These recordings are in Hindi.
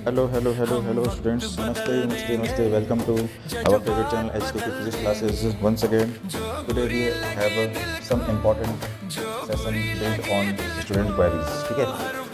Hello students. Namaste. Welcome to our favorite channel HKK Physics classes. Once again, today we have some important session based on student queries. ठीक है,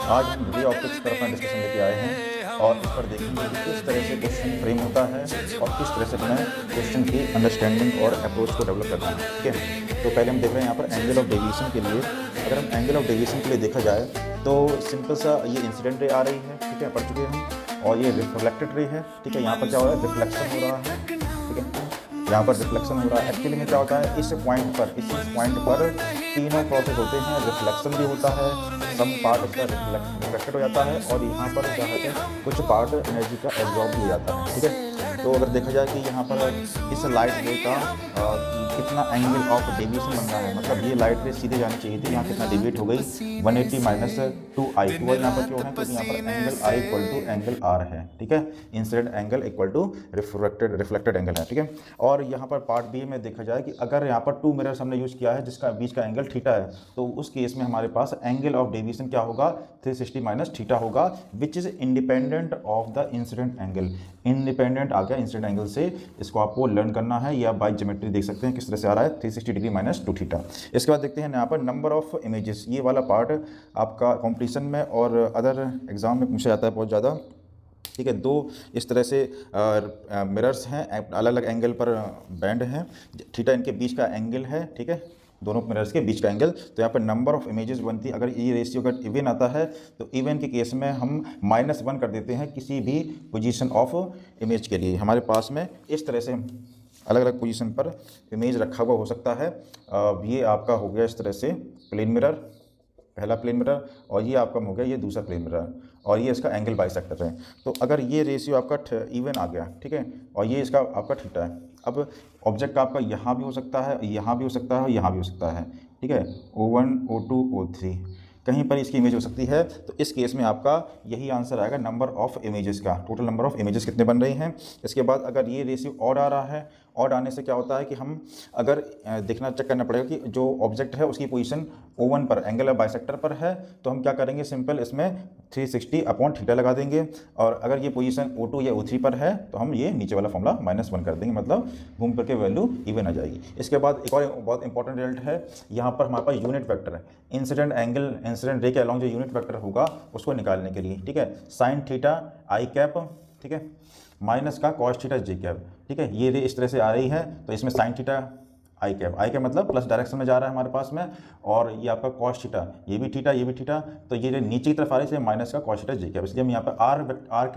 आज हम रे ऑप्टिक्स पर अपना डिस्कशन लेके आए हैं और इस पर देखेंगे कि किस तरह से क्वेश्चन फ्रेम होता है और किस तरह से हमें क्वेश्चन की अंडरस्टैंडिंग और अप्रोच को डेवलप करना है। ठीक है, तो पहले हम देख रहे हैं यहाँ पर एंगल ऑफ डेविएशन के लिए। अगर हम एंगल ऑफ डेविएशन के लिए देखा जाए तो सिंपल सा ये इंसिडेंट रे आ रही है, ठीक है, पढ़ चुके हैं, और ये रिफ्लेक्टेड रे है। ठीक है, यहाँ पर क्या हो रहा है, रिफ्लेक्शन हो रहा है। ठीक है, यहाँ पर रिफ्लेक्शन हो रहा है। एक्चुअली में क्या होता है, इस पॉइंट पर तीनों प्रोसेस होते हैं। रिफ्लेक्शन भी होता है, सम पार्ट इसका रिफ्लेक्टेड हो जाता है, और यहाँ पर क्या है कुछ पार्ट एनर्जी का एब्जॉर्ब भी हो जाता है। ठीक है, तो अगर देखा जाए कि यहाँ पर इस लाइट रे का कितना एंगल ऑफ डेविएशन बन रहा है, मतलब ये लाइट रे सीधे जानी चाहिए थी, यहाँ कितना डेविएट हो गई 180 माइनस 2i। तो यहाँ पर क्यों है, क्योंकि यहाँ पर angle I equal to angle R है। ठीक है, incident angle equal to reflected angle है। ठीक है, और यहाँ पर पार्ट बी में देखा जाए कि अगर यहाँ पर 2 मिरर्स हमने यूज़ किया है जिसका बीच का एंगल थीटा है, तो उस केस में हमारे पास एंगल ऑफ डेविएशन क्या होगा, 360 माइनस थीटा होगा, which is independent of the incident angle. Independent आ गया इंसिडेंट एंगल से, इसको आपको लर्न करना है, या बाय ज्योमेट्री देख सकते हैं किस तरह से आ रहा है, 360 डिग्री माइनस 2 थीटा। इसके बाद देखते हैं यहाँ पर नंबर ऑफ इमेजेस। ये वाला पार्ट आपका कॉम्पिटिशन में और अदर एग्जाम में पूछा जाता है बहुत ज़्यादा। ठीक है, 2 इस तरह से मिरर्स हैं, अलग अलग एंगल पर बैंड हैं, थीटा इनके बीच का एंगल है। ठीक है, दोनों मिरर्स के बीच का एंगल। तो यहाँ पर नंबर ऑफ इमेजेस बनती है। अगर ये रेशियो अगर इवन आता है तो इवन के केस में हम -1 कर देते हैं किसी भी पोजीशन ऑफ इमेज के लिए। हमारे पास में इस तरह से अलग अलग पोजीशन पर इमेज रखा हुआ हो सकता है। ये आपका हो गया इस तरह से प्लेन मिरर, पहला प्लेन मिरर, और ये आपका हो गया ये दूसरा प्लेन मिरर, और ये इसका एंगल बाइसेक्टर है। तो अगर ये रेशियो आपका इवन आ गया, ठीक है, और ये इसका आपका थीटा है, अब ऑब्जेक्ट आपका यहाँ भी हो सकता है, यहाँ भी हो सकता है, यहाँ भी हो सकता है। ठीक है, O1 O2 O3 कहीं पर इसकी इमेज हो सकती है। तो इस केस में आपका यही आंसर आएगा, नंबर ऑफ इमेजेस का, टोटल नंबर ऑफ इमेजेस कितने बन रहे हैं। इसके बाद अगर ये रेशियो ऑड आ रहा है, ऑड आने से क्या होता है कि हम अगर देखना चेक करना पड़ेगा कि जो ऑब्जेक्ट है उसकी पोजीशन O1 पर एंगल ऑफ बाइसेक्टर पर है, तो हम क्या करेंगे, सिंपल इसमें 360 अपॉन थीटा लगा देंगे। और अगर ये पोजीशन O2 या O3 पर है तो हम ये नीचे वाला फॉर्मूला -1 कर देंगे, मतलब घूम करके वैल्यू इवन आ जाएगी। इसके बाद एक और बहुत इंपॉर्टेंट रिजल्ट है, यहाँ पर हमारे पास यूनिट वेक्टर है, इंसिडेंट रे के अलॉन्ग जो यूनिट वेक्टर होगा उसको निकालने के लिए। ठीक है, साइन थीटा आई कैप, ठीक है, माइनस का कॉस थीटा जे कैप। ठीक है, ये रे इस तरह से आ रही है, तो इसमें साइन थीटा आई कैप मतलब प्लस डायरेक्शन में जा रहा है हमारे पास में, और ये आपका कॉस थीटा, ये भी थीटा, ये भी थीटा, तो ये नीचे की तरफ आ रही है माइनस का कॉस थीटा जे कैप। इसलिए हम यहाँ पर आर